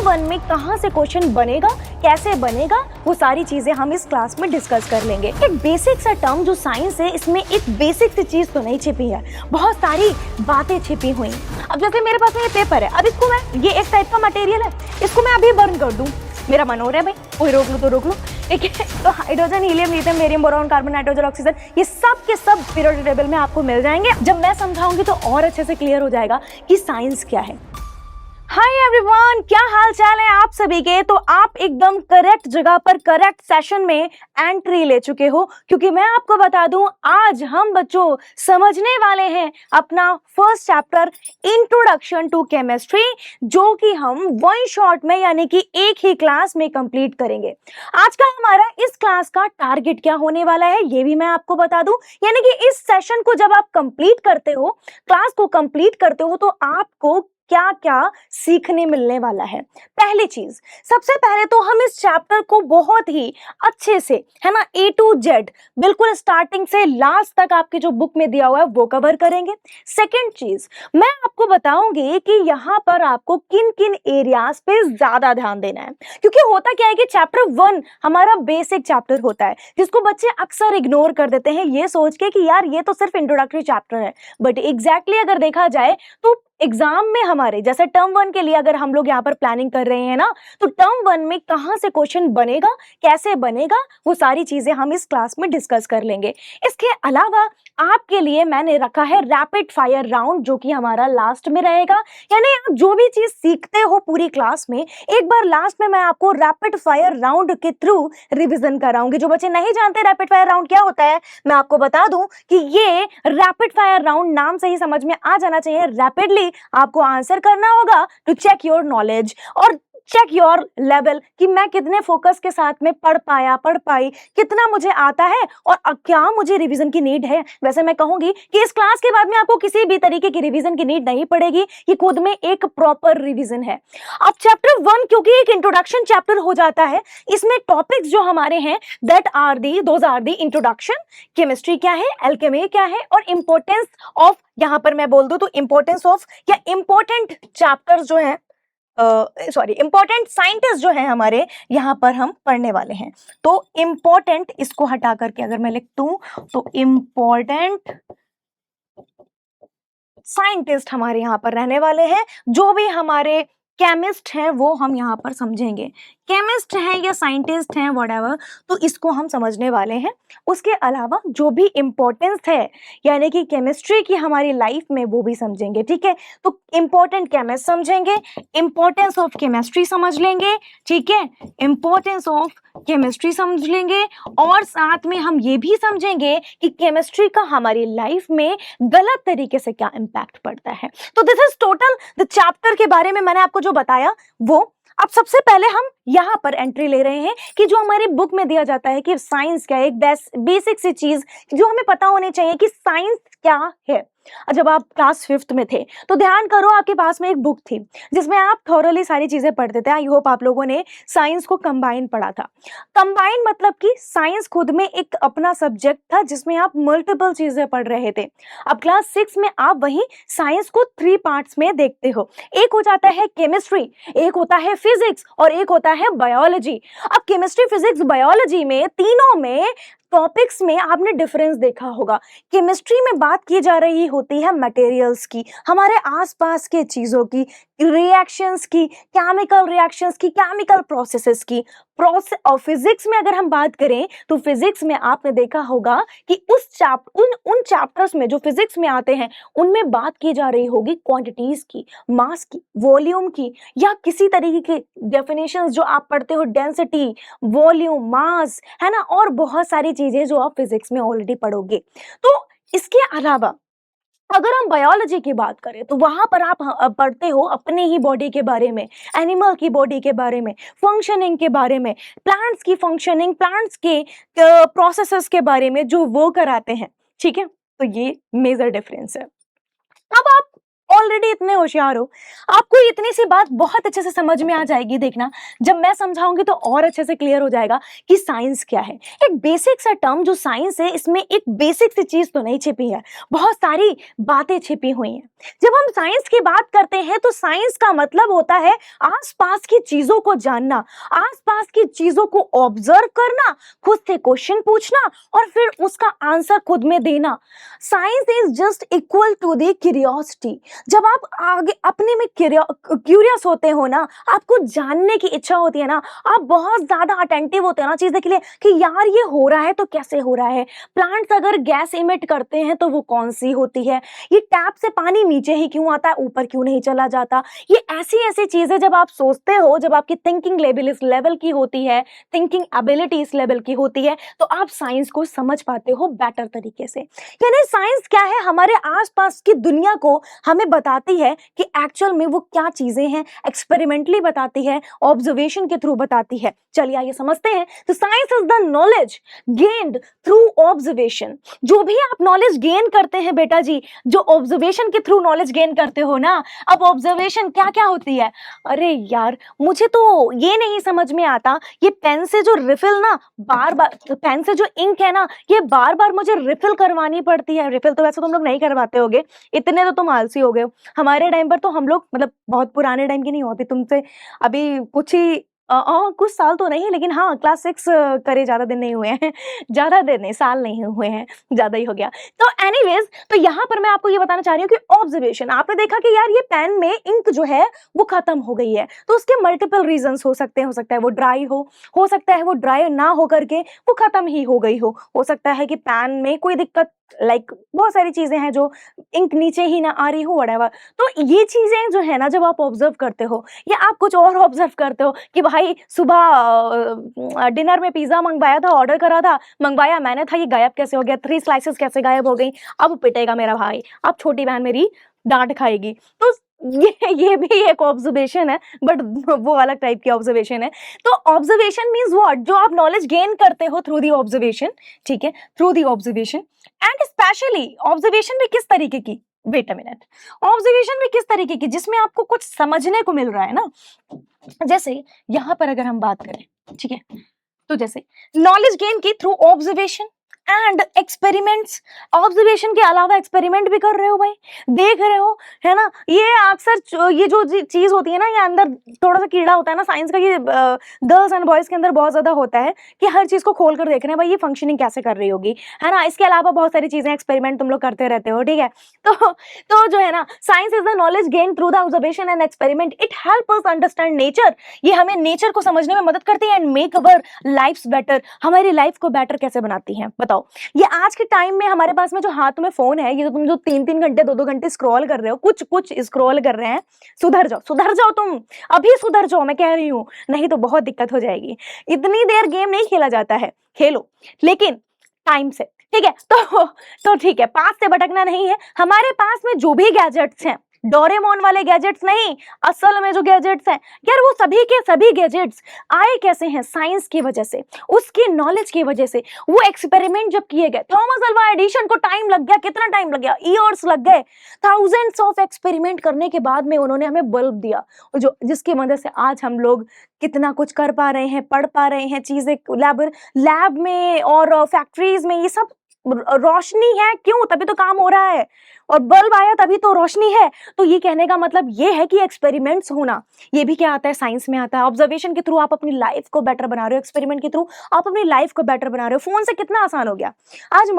One में कहाँ से क्वेश्चन बनेगा, कैसे बनेगा, वो सारी चीजें हम इस क्लास में डिस्कस कर लेंगे। एक बेसिक सा टर्म जो साइंस है, इसमें एक बेसिक सी चीज तो नहीं छिपी है, बहुत सारी बातें छिपी हुई। अब जैसे मेरे पास में ये पेपर है, अब इसको मैं, ये एक टाइप का मटेरियल है, इसको मैं अभी बर्न कर दूं, मेरा मन हो रहा है भाई कोई रोक लो तो रोक लो, ठीक है। तो hydrogen, helium, lithium, barium, boron, carbon, nitrogen, oxygen, ये सब के सब पीरियोडिक टेबल में आपको मिल जाएंगे। जब मैं समझाऊंगी तो और अच्छे से क्लियर हो जाएगा कि साइंस क्या है। हाय एवरीवन, क्या हाल चाल है आप सभी के। तो आप एकदम करेक्ट जगह पर करेक्ट सेशन में एंट्री ले चुके हो, क्योंकि मैं आपको बता दूं आज हम बच्चों समझने वाले हैं अपना first chapter introduction to chemistry, जो कि हम वन शॉट में यानी कि एक ही क्लास में कंप्लीट करेंगे। आज का हमारा इस क्लास का टारगेट क्या होने वाला है ये भी मैं आपको बता दूं, यानी कि इस सेशन को जब आप कंप्लीट करते हो, क्लास को कंप्लीट करते हो, तो आपको क्या क्या सीखने मिलने वाला है। पहली चीज, सबसे पहले तो हम इस चैप्टर को बहुत ही अच्छे से, है ना, A to Z बिल्कुल स्टार्टिंग से लास्ट तक आपकी जो बुक में दिया हुआ है वो कवर करेंगे। सेकंड चीज, मैं आपको बताऊंगी कि यहाँ पर आपको किन किन एरियाज पे ज्यादा ध्यान देना है, क्योंकि होता क्या है कि चैप्टर 1 हमारा बेसिक चैप्टर होता है, जिसको बच्चे अक्सर इग्नोर कर देते हैं ये सोच के कि यार ये तो सिर्फ इंट्रोडक्टरी चैप्टर है। बट एग्जैक्टली अगर देखा जाए तो एग्जाम में हमारे जैसे टर्म 1 के लिए अगर हम लोग यहाँ पर प्लानिंग कर रहे हैं ना, तो टर्म 1 में कहाँ से क्वेश्चन बनेगा, कैसे बनेगा, वो सारी चीजें हम इस क्लास में डिस्कस कर लेंगे। इसके अलावा आपके लिए मैंने रखा है रैपिड फायर राउंड, जो कि हमारा लास्ट में रहेगा। यानी आप जो भी चीज सीखते हो पूरी क्लास में, एक बार लास्ट में मैं आपको रैपिड फायर राउंड के थ्रू रिविजन कराऊंगी। जो बच्चे नहीं जानते रैपिड फायर राउंड क्या होता है, मैं आपको बता दूं कि ये रैपिड फायर राउंड नाम से ही समझ में आ जाना चाहिए। रैपिडली आपको आंसर करना होगा टू चेक योर नॉलेज और चेक योर लेवल, कि मैं कितने फोकस के साथ में पढ़ पाई, कितना मुझे आता है और क्या मुझे रिवीजन की नीड है। वैसे मैं कहूंगी कि इस क्लास के बाद में आपको किसी भी तरीके की रिवीजन की नीड नहीं पड़ेगी, ये खुद में एक प्रॉपर रिवीजन है। अब चैप्टर 1 क्योंकि एक इंट्रोडक्शन चैप्टर हो जाता है, इसमें टॉपिक्स जो हमारे हैं those are the introduction, chemistry क्या है, एल्केमी क्या है, और इंपॉर्टेंस ऑफ, यहां पर मैं बोल दूं तो इंपॉर्टेंस ऑफ या इंपॉर्टेंट चैप्टर्स जो है, इंपॉर्टेंट साइंटिस्ट जो है हमारे यहाँ पर हम पढ़ने वाले हैं। तो इंपॉर्टेंट इसको हटा करके अगर मैं लिख दूं तो इंपॉर्टेंट साइंटिस्ट हमारे यहाँ पर रहने वाले हैं। जो भी हमारे केमिस्ट हैं वो हम यहाँ पर समझेंगे, केमिस्ट हैं या साइंटिस्ट हैं व्हाटएवर, तो इसको हम समझने वाले हैं। उसके अलावा जो भी इंपॉर्टेंस है यानी कि केमिस्ट्री की हमारी लाइफ में, वो भी समझेंगे, ठीक है। तो इंपॉर्टेंट केमिस्ट समझेंगे, इंपॉर्टेंस ऑफ केमिस्ट्री समझ लेंगे, ठीक है, इंपॉर्टेंस ऑफ केमिस्ट्री समझ लेंगे, और साथ में हम ये भी समझेंगे कि केमिस्ट्री का हमारी लाइफ में गलत तरीके से क्या इंपैक्ट पड़ता है। तो this is total the chapter के बारे में मैंने आपको जो बताया वो। अब सबसे पहले हम यहाँ पर एंट्री ले रहे हैं कि जो हमारी बुक में दिया जाता है कि साइंस क्या है, एक बेसिक सी चीज जो हमें पता होनी चाहिए कि साइंस क्या है। जब आप क्लास 5th में थे तो ध्यान करो, आपके पास में एक बुक थी जिसमें आप थॉरली सारी चीजें पढ़ते थे। आई होप आप लोगों ने साइंस को कंबाइन पढ़ा था। कंबाइन मतलब कि साइंस खुद में एक अपना सब्जेक्ट था जिसमें आप मल्टीपल चीजें पढ़ रहे थे। अब क्लास 6 में आप वही साइंस को 3 पार्ट्स में देखते हो। एक हो जाता है केमिस्ट्री, एक होता है फिजिक्स और एक होता है बायोलॉजी। अब केमिस्ट्री, फिजिक्स, बायोलॉजी में, तीनों में टॉपिक्स में आपने डिफरेंस देखा होगा। केमिस्ट्री में बात की जा रही होती है मटेरियल्स की, हमारे आसपास के चीजों की, रिएक्शंस की, केमिकल रिएक्शंस की, केमिकल प्रोसेसेस की। और फिजिक्स में अगर हम बात करें तो फिजिक्स में आपने देखा होगा कि उन चैप्टर्स में जो फिजिक्स में आते हैं उनमें बात की जा रही होगी क्वांटिटीज की, मास की, वॉल्यूम की, या किसी तरीके के डेफिनेशंस जो आप पढ़ते हो, डेंसिटी, वॉल्यूम, मास, है ना, और बहुत सारी चीजें जो आप फिजिक्स में ऑलरेडी पढ़ोगे। तो इसके अलावा अगर हम बायोलॉजी की बात करें तो वहां पर आप पढ़ते हो अपने ही बॉडी के बारे में, एनिमल की बॉडी के बारे में, फंक्शनिंग के बारे में, प्लांट्स की फंक्शनिंग, प्लांट्स के प्रोसेसेस के बारे में जो वो कराते हैं, ठीक है। तो ये मेजर डिफरेंस है। अब आप ऑलरेडी इतने होशियार हो, आपको इतनी सी बात बहुत अच्छे से समझ में आ जाएगी। देखना, जब मैं समझाऊंगी तो और अच्छे से क्लियर हो जाएगा कि साइंस क्या है। एक बेसिक सा टर्म जो साइंस है, इसमें एक बेसिक सी चीज तो नहीं छिपी है, बहुत सारी बातें छिपी हुई हैं। जब हम साइंस की बात करते हैं तो साइंस का मतलब होता है आसपास की चीजों को जानना, आसपास की चीजों को ऑब्जर्व करना, खुद से क्वेश्चन पूछना और फिर उसका आंसर खुद में देना। Science is just equal to the curiosity. जब आप आगे अपने में क्यूरियस होते हो ना, आपको जानने की इच्छा होती है ना, आप बहुत ज्यादा अटेंटिव होते हो ना चीजें के लिए कि यार ये हो रहा है तो कैसे हो रहा है, प्लांट्स अगर गैस इमिट करते हैं तो वो कौन सी होती है, ये टैप से पानी नीचे ही क्यों आता है, ऊपर क्यों नहीं चला जाता। ये ऐसी ऐसी चीजें जब आप सोचते हो, जब आपकी थिंकिंग लेवल इस लेवल की होती है, थिंकिंग एबिलिटी इस लेवल की होती है, तो आप साइंस को समझ पाते हो बेटर तरीके से। यानी साइंस क्या है, हमारे आसपास की दुनिया को हमें बताती है कि एक्चुअल में वो क्या चीजें हैं, एक्सपेरिमेंटली बताती है, ऑब्जर्वेशन के थ्रू बताती है। चलिए आइए समझते हैं। तो science is the knowledge gained through observation. जो भी आप नॉलेज गेन करते हैं बेटा जी, जो ऑब्जर्वेशन के थ्रू नॉलेज गेन करते हो ना, अब ऑब्जर्वेशन क्या क्या होती है। अरे यार, मुझे तो ये नहीं समझ में आता, ये पेन से जो रिफिल ना बार बार, पेन से जो इंक है ना, ये बार बार मुझे रिफिल करवानी पड़ती है। रिफिल तो वैसे तुम लोग नहीं करवाते होगे, इतने तो तुम आलसी हो गए हो। हमारे टाइम पर तो हम लोग, मतलब बहुत पुराने टाइम की नहीं हो, अभी तुमसे अभी कुछ ही कुछ साल तो नहीं, लेकिन हाँ क्लास 6 करे ज्यादा दिन नहीं हुए हैं ज्यादा दिन नहीं, साल नहीं हुए हैं, ज्यादा ही हो गया। तो एनीवेज, तो यहाँ पर मैं आपको ये बताना चाह रही हूँ कि ऑब्जर्वेशन, आपने देखा कि यार ये पेन में इंक जो है वो खत्म हो गई है, तो उसके मल्टीपल रीजंस हो सकते हैं। हो सकता है वो ड्राई हो सकता है वो ड्राई ना हो करके वो खत्म ही हो गई हो सकता है कि पेन में कोई दिक्कत, लाइक बहुत सारी चीजें हैं जो इंक नीचे ही ना आ रही हो, व्हाटएवर। तो ये चीजें जो है ना, जब आप ऑब्जर्व करते हो या आप कुछ और ऑब्जर्व करते हो कि भाई सुबह डिनर में पिज्जा मंगवाया था, ऑर्डर करा था, मंगवाया मैंने था, ये गायब कैसे हो गया, 3 स्लाइसेस कैसे गायब हो गई, अब पिटेगा मेरा भाई, अब छोटी बहन मेरी डांट खाएगी। तो ये भी एक ऑब्जर्वेशन है, बट वो अलग टाइप की ऑब्जर्वेशन है। तो ऑब्जर्वेशन मींस व्हाट, जो आप नॉलेज गेन करते हो थ्रू दी ऑब्जर्वेशन, ठीक है, through the observation. And specially observation में किस तरीके की, वेट अ मिनट, ऑब्जर्वेशन में किस तरीके की, जिसमें आपको कुछ समझने को मिल रहा है ना। जैसे यहां पर अगर हम बात करें, ठीक है, तो जैसे नॉलेज गेन की through observation and experiments. Observation के अलावा एक्सपेरिमेंट भी कर रहे हो भाई, देख रहे हो, है ना। ये अक्सर ये जो चीज होती है ना, ये अंदर थोड़ा सा कीड़ा होता है ना साइंस का, ये गर्ल्स एंड बॉयज के अंदर बहुत ज्यादा होता है कि हर चीज को खोल कर देख रहे हैं भाई, ये फंक्शनिंग कैसे कर रही होगी, है ना। इसके अलावा बहुत सारी चीजें एक्सपेरिमेंट तुम लोग करते रहते हो, ठीक है। तो जो है ना, science is the knowledge gain through the observation and experiment. It help us understand nature. ये हमें नेचर को समझने में मदद करती है and make our lifes better. हमारी लाइफ को बेटर कैसे बनाती है बताओ। ये आज के टाइम में हमारे पास में जो हाथ में फोन है, ये तो तुम जो 3-3 घंटे 2-2 घंटे स्क्रॉल कर रहे हो, कुछ स्क्रॉल कर रहे हैं, सुधर जाओ तुम, अभी सुधर जाओ, मैं कह रही हूँ, नहीं तो बहुत दिक्कत हो जाएगी। इतनी देर गेम नहीं खेला जाता है, खेलो लेकिन टाइम से, ठीक है। तो ठीक है, पास से भटकना नहीं है। हमारे पास में जो भी गैजेट्स हैं, डोरेमोन वाले गैजेट्स नहीं, असल में जो गैजेट्स हैं यार, वो सभी के सभी गैजेट्स आए कैसे हैं, साइंस की वजह से, उसकी नॉलेज की वजह से। वो एक्सपेरिमेंट जब किए गए, थॉमस अल्वा एडिशन को टाइम लग गया, कितना टाइम लग गया, ईयर्स लग गए। थाउजेंड्स ऑफ एक्सपेरिमेंट करने के बाद में उन्होंने हमें बल्ब दिया, जो जिसकी वजह से आज हम लोग कितना कुछ कर पा रहे हैं, पढ़ पा रहे हैं, चीजें लैब में और फैक्ट्रीज में, ये सब रोशनी है, क्यों, तभी तो काम हो रहा है। और बल्ब आया तभी तो रोशनी है। तो ये कहने का मतलब ये है कि एक्सपेरिमेंट्स होना, ये भी क्या आता है, साइंस में आता है। ऑब्जर्वेशन के थ्रू आप अपनी लाइफ को बेटर बना रहे हो, एक्सपेरिमेंट के थ्रू आप अपनी लाइफ को बेटर बना रहे हो। फोन से कितना आसान हो गया। आज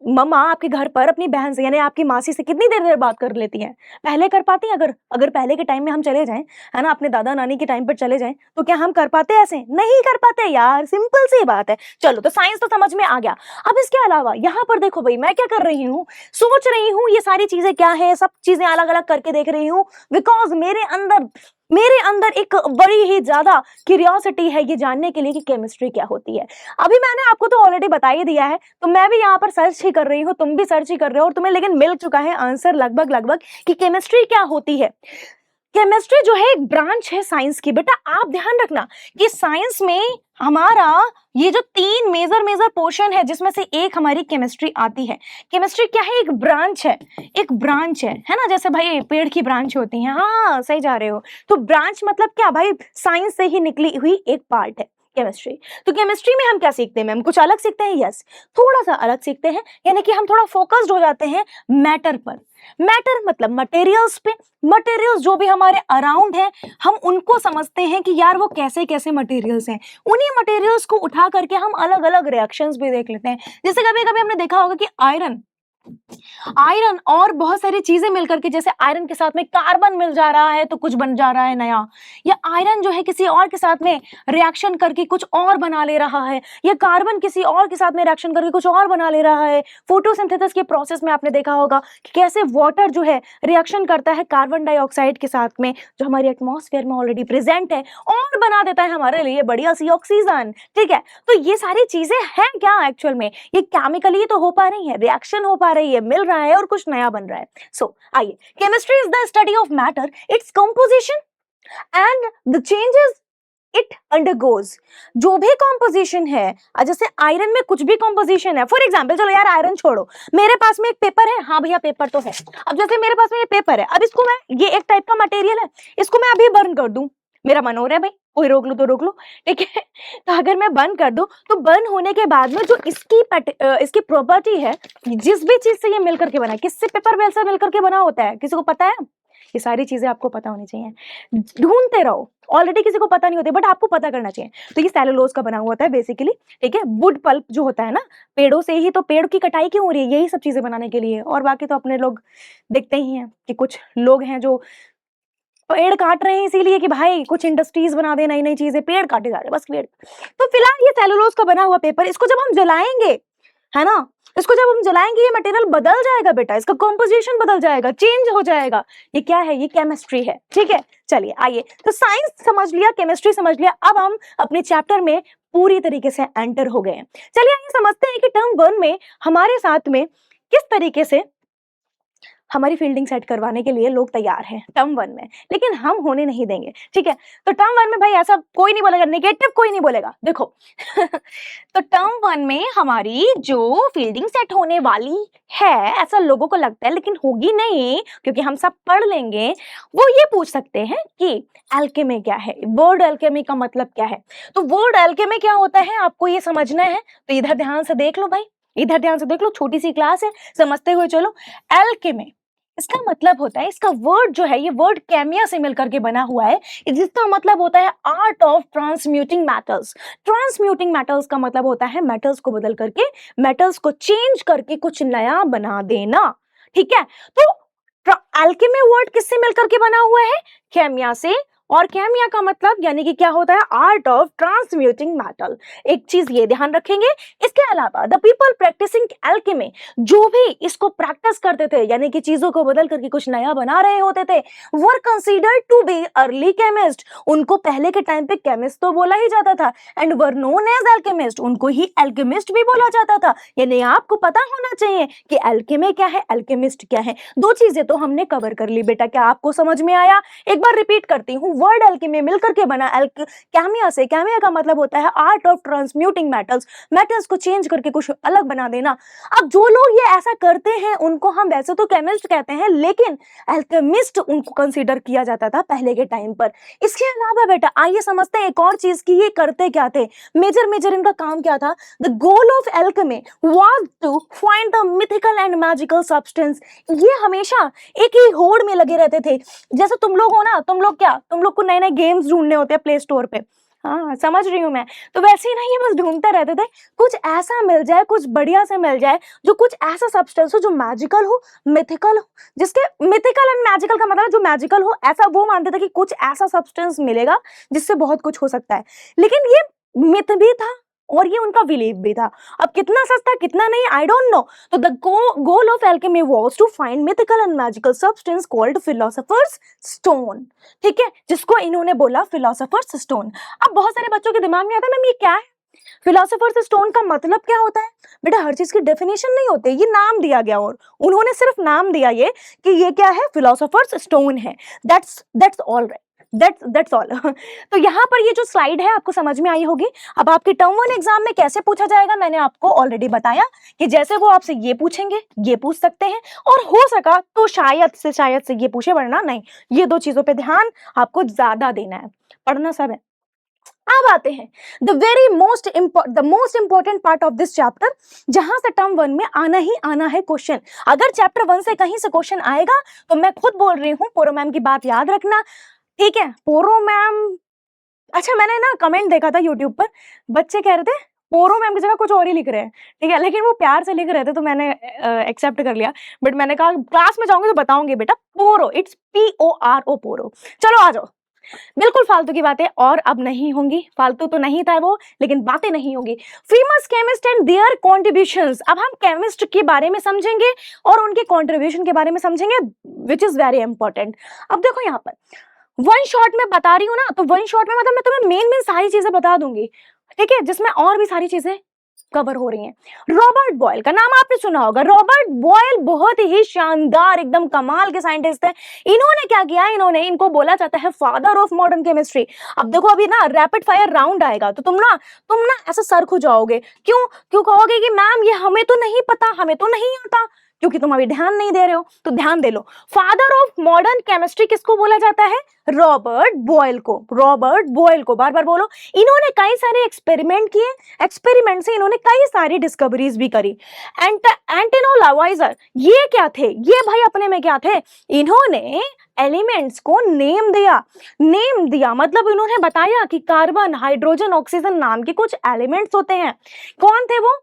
मम्मा आपके घर पर अपनी बहन से, यानी आपकी मासी से कितनी देर देर बात कर लेती हैं। पहले कर पाती हैं? अगर पहले के टाइम में हम चले जाएं, है ना, अपने दादा नानी के टाइम पर चले जाएं, तो क्या हम कर पाते? ऐसे नहीं कर पाते यार, सिंपल सी बात है। चलो, तो साइंस तो समझ में आ गया। अब इसके अलावा यहाँ पर देखो भाई, मैं क्या कर रही हूँ, सोच रही हूँ ये सारी चीजें क्या है, सब चीजें अलग अलग करके देख रही हूँ, बिकॉज मेरे अंदर एक बड़ी ही ज्यादा क्यूरियोसिटी है ये जानने के लिए कि केमिस्ट्री क्या होती है। अभी मैंने आपको तो ऑलरेडी बता ही दिया है, तो मैं भी यहाँ पर सर्च ही कर रही हूँ, तुम भी सर्च ही कर रहे हो, और तुम्हें लेकिन मिल चुका है आंसर लगभग कि केमिस्ट्री क्या होती है। केमिस्ट्री जो है एक ब्रांच है साइंस की। बेटा आप ध्यान रखना कि साइंस में हमारा ये जो 3 मेजर पोर्शन है जिसमें से एक हमारी केमिस्ट्री आती है। केमिस्ट्री क्या है? एक ब्रांच है, एक ब्रांच है ना, जैसे भाई पेड़ की ब्रांच होती है। हाँ सही जा रहे हो। तो ब्रांच मतलब क्या भाई? साइंस से ही निकली हुई एक पार्ट है केमिस्ट्री। तो केमिस्ट्री में हम क्या सीखते हैं मैम? कुछ अलग सीखते हैं? यस, थोड़ा सा अलग सीखते हैं, यानी कि हम थोड़ा फोकस्ड हो जाते हैं मैटर पर। मैटर मतलब मटेरियल्स पे। मटेरियल्स जो भी हमारे अराउंड है हम उनको समझते हैं कि यार वो कैसे कैसे मटेरियल्स हैं। उन्हीं मटेरियल्स को उठा करके हम अलग अलग रिएक्शंस भी देख लेते हैं। जैसे कभी कभी हमने देखा होगा कि आयरन और बहुत सारी चीजें मिलकर के, जैसे आयरन के साथ में कार्बन मिल जा रहा है तो कुछ बन जा रहा है नया, या आयरन जो है किसी और के साथ में रिएक्शन करके कुछ और बना ले रहा है, या कार्बन किसी और के साथ में रिएक्शन करके कुछ और बना ले रहा है। फोटोसिंथेसिस के प्रोसेस में आपने देखा होगा कि कैसे वाटर जो है रिएक्शन करता है कार्बन डाइऑक्साइड के साथ में जो हमारे एटमॉस्फेयर में ऑलरेडी प्रेजेंट है और बना देता है हमारे लिए बढ़िया सी ऑक्सीजन। ठीक है, तो ये सारी चीजें हैं क्या एक्चुअल में? ये केमिकली तो हो पा रही है, रिएक्शन हो पा रही है, मिल रहा है और कुछ नया बन रहा है। सो आइए, chemistry is the study of matter, its composition and the changes it undergoes. जो भी कॉम्पोजिशन है, जैसे आयरन में कुछ भी कॉम्पोजिशन है, फॉर एग्जाम्पल, चलो यार आयरन छोड़ो, मेरे पास में एक पेपर है। हाँ भैया पेपर तो है। अब जैसे मेरे पास में ये पेपर है, अब इसको मैं, ये एक टाइप का मटेरियल है, इसको मैं अभी बर्न कर दूं, मेरा मन हो रहा है भाई, कोई रोक लो तो रोक लो, ठीक है। तो अगर मैं बर्न कर दूं तो बर्न होने के बाद में जो इसकी प्रॉपर्टी है, जिस भी चीज से ये मिलकर के बना है, किससे? पेपर वेल से मिलकर के बना होता है, किसी को पता है? ये सारी चीजें आपको पता होनी चाहिए, ढूंढते रहो, ऑलरेडी किसी को पता नहीं होती बट आपको पता करना चाहिए। तो ये सेलुलोज का बना हुआ होता है बेसिकली, ठीक है। वुड पल्प जो होता है ना, पेड़ों से ही, तो पेड़ की कटाई क्यों हो रही है? यही सब चीजें बनाने के लिए। और बाकी तो अपने लोग देखते ही हैं कि कुछ लोग हैं जो पेड़ काट रहे हैं इसीलिए कि भाई कुछ इंडस्ट्रीज बना दे, नई नई चीजें, पेड़ काटे जा रहे हैं बस पेड़। तो फिलहाल ये सेलुलोज का बना हुआ पेपर, इसको जब हम जलाएंगे, है ना, इसको जब हम जलाएंगे ये मटेरियल बदल जाएगा बेटा, इसका कॉम्पोजिशन बदल जाएगा, चेंज हो जाएगा। ये क्या है? ये केमिस्ट्री है, ठीक है। चलिए आइए, तो साइंस समझ लिया, केमिस्ट्री समझ लिया, अब हम अपने चैप्टर में पूरी तरीके से एंटर हो गए हैं। चलिए आइए समझते हैं कि टर्म 1 में हमारे साथ में किस तरीके से हमारी फील्डिंग सेट करवाने के लिए लोग तैयार हैं टर्म 1 में, लेकिन हम होने नहीं देंगे, ठीक है। तो टर्म 1 में भाई ऐसा कोई नहीं बोलेगा, नेगेटिव कोई नहीं बोलेगा, देखो। तो टर्म 1 में हमारी जो फील्डिंग सेट होने वाली है, ऐसा लोगों को लगता है लेकिन होगी नहीं, क्योंकि हम सब पढ़ लेंगे। वो ये पूछ सकते हैं कि एल्केमी क्या है, वर्ड एल्केमी का मतलब क्या है। तो वर्ड एल्केमी क्या होता है आपको ये समझना है, तो इधर ध्यान से देख लो भाई, इधर ध्यान से देख लो, छोटी सी क्लास है, समझते हुए चलो। एल्केमी, इसका मतलब होता है, इसका वर्ड जो है, ये वर्ड केमिया से मिलकर के बना हुआ है, जिसका मतलब होता है art of transmuting metals. Transmuting metals का मतलब होता है मेटल्स को बदल करके, मेटल्स को चेंज करके कुछ नया बना देना, ठीक है। तो एल्केमी वर्ड किससे मिलकर के बना हुआ है? केमिया से। और केमिया का मतलब यानी कि क्या होता है? Art of transmuting metal. एक चीज ये ध्यान रखेंगे। इसके अलावा द पीपल प्रैक्टिसिंग एल्केमी, जो भी इसको प्रैक्टिस करते थे, यानी कि चीजों को बदल करके कुछ नया बना रहे होते थे, were considered to be early chemist. उनको पहले के टाइम पे केमिस्ट तो बोला ही जाता था, and were known as alchemist, उनको ही एल्केमिस्ट भी बोला जाता था। यानी आपको पता होना चाहिए कि एल्केमी क्या है, एल्केमिस्ट क्या है। दो चीजें तो हमने कवर कर ली बेटा, क्या आपको समझ में आया? एक बार रिपीट करती हूँ, वर्ड एल्केमी मिलकर के बना केमिया से। केमिया का मतलब होता है art of transmuting metals, metals को चेंज करके कुछ अलग बना देना। अब जो लोग ये ऐसा करते हैं उनको हम वैसे तो केमिस्ट कहते हैं, लेकिन एल्केमिस्ट उनको कंसीडर किया जाता था पहले के टाइम पर। इसके अलावा बेटा आइए समझते हैं एक और चीज की ये करते क्या थे, मेजर इनका काम क्या था। The goal of alchemy was to find the mythical and magical substance. ये हमेशा एक ही होड़ में लगे रहते थे। जैसे तुम लोग हो ना, तुम लोग को नए नए गेम्स ढूंढने होते हैं प्ले स्टोर पे, हाँ समझ रही हूँ मैं, तो वैसे ही ना ये बस ढूंढते रहते थे कुछ ऐसा मिल जाए, कुछ बढ़िया से मिल जाए, जो कुछ ऐसा सब्सटेंस हो जो मैजिकल हो, मिथिकल हो। जिसके मिथिकल एंड मैजिकल का मतलब जो मैजिकल हो, ऐसा वो मानते थे कि कुछ ऐसा सब्सटेंस मिलेगा जिससे बहुत कुछ हो सकता है। लेकिन ये मिथ भी था और ये उनका बिलीव भी था। अब कितना सस्ता कितना नहीं, आई डोंट नो। तो the goal of alchemy was to find mythical and magical substance called philosopher's stone, ठीक है, जिसको इन्होंने बोला फिलोसोफर्स स्टोन। अब बहुत सारे बच्चों के दिमाग में आता है मैम ये क्या है? फिलोसोफर्स स्टोन का मतलब क्या होता है बेटा? हर चीज की डेफिनेशन नहीं होती, ये नाम दिया गया और उन्होंने सिर्फ नाम दिया ये कि ये क्या है, फिलोसोफर्स स्टोन है। That's all right, that's all. तो यहाँ पर ये जो स्लाइड है आपको समझ में आई होगी। अब आपके टर्म 1 एग्जाम में कैसे पूछा जाएगा मैंने आपको ऑलरेडी बताया कि जैसे वो आपसे ये पूछेंगे, ये पूछ सकते हैं, और हो सका तो शायद से ये पूछे, वरना नहीं। ये दो चीजों पे ध्यान आपको ज्यादा देना है, पढ़ना सब है। अब आते हैं the most important part of this chapter, जहां से टर्म 1 में आना ही आना है क्वेश्चन। अगर चैप्टर 1 से कहीं से क्वेश्चन आएगा तो मैं खुद बोल रही हूँ, पोरो मैम की बात याद रखना, ठीक है? पोरो मैम, अच्छा मैंने ना कमेंट देखा था यूट्यूब पर, बच्चे कह रहे थे पोरो मैम की जगह कुछ और ही लिख रहे हैं, ठीक है, लेकिन वो प्यार से लिख रहे थे तो मैंने एक्सेप्ट कर लिया। बट मैंने कहा क्लास में जाऊंगी तो बताऊंगी बेटा, पोरो, इट्स PORO, पोरो। चलो आ जाओ, बिल्कुल फालतू की बातें और अब नहीं होंगी, फालतू तो नहीं था वो, लेकिन बातें नहीं होंगी। Famous chemist and their contributions, अब हम केमिस्ट के बारे में समझेंगे और उनके कॉन्ट्रीब्यूशन के बारे में समझेंगे, विच इज वेरी इंपॉर्टेंट। अब देखो यहाँ पर वन शॉट में बता रही हूँ ना, तो वन शॉट में मतलब मैं तुम्हें मेन सारी चीजें बता दूंगी, ठीक है, जिसमें और भी सारी चीजें कवर हो रही हैं। रॉबर्ट बॉयल का नाम आपने सुना होगा। रॉबर्ट बॉयल बहुत ही शानदार, एकदम कमाल के साइंटिस्ट हैं। इन्होंने क्या किया, इनको बोला जाता है फादर ऑफ मॉडर्न केमिस्ट्री। अब देखो अभी ना रैपिड फायर राउंड आएगा तो तुम ना ऐसा सर खुजाओगे, क्यों कहोगे कि मैम ये हमें तो नहीं पता, हमें तो नहीं आता, क्योंकि तुम अभी ध्यान नहीं दे रहे हो, तो ध्यान दे लो। फादर ऑफ मॉडर्न केमिस्ट्री किसको बोला जाता है? रॉबर्ट बॉयल को। रॉबर्ट बॉयल को बार बार बोलो। इन्होंने कई सारे एक्सपेरिमेंट किए, एक्सपेरिमेंट से इन्होंने कई सारी डिस्कवरीज भी करी। एंटोनो लावाइजर, ये क्या थे? ये भाई अपने में क्या थे? इन्होंने एलिमेंट्स को नेम दिया मतलब इन्होंने बताया कि कार्बन, हाइड्रोजन, ऑक्सीजन नाम के कुछ एलिमेंट्स होते हैं। कौन थे वो?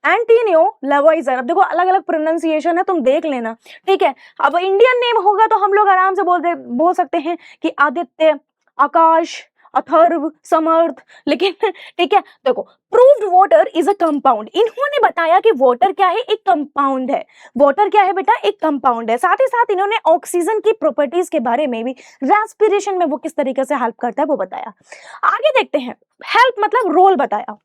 एंटीनियो लावाइजर। अब देखो अलग अलग प्रोनाउंसिएशन है, तुम देख लेना, ठीक है? अब इंडियन नेम होगा तो हम लोग आराम से बोल सकते हैं कि आदित्य, आकाश, अथर्व, समर्थ, लेकिन ठीक है देखो, proved water is a compound. इन्होंने बताया कि वाटर क्या है? एक कंपाउंड है। वाटर क्या है बेटा? एक कंपाउंड है। साथ ही साथ इन्होंने ऑक्सीजन की प्रॉपर्टीज के बारे में भी, रेस्पिरेशन में वो किस तरीके से हेल्प करता है वो बताया। आगे देखते हैं, हेल्प मतलब रोल बताया।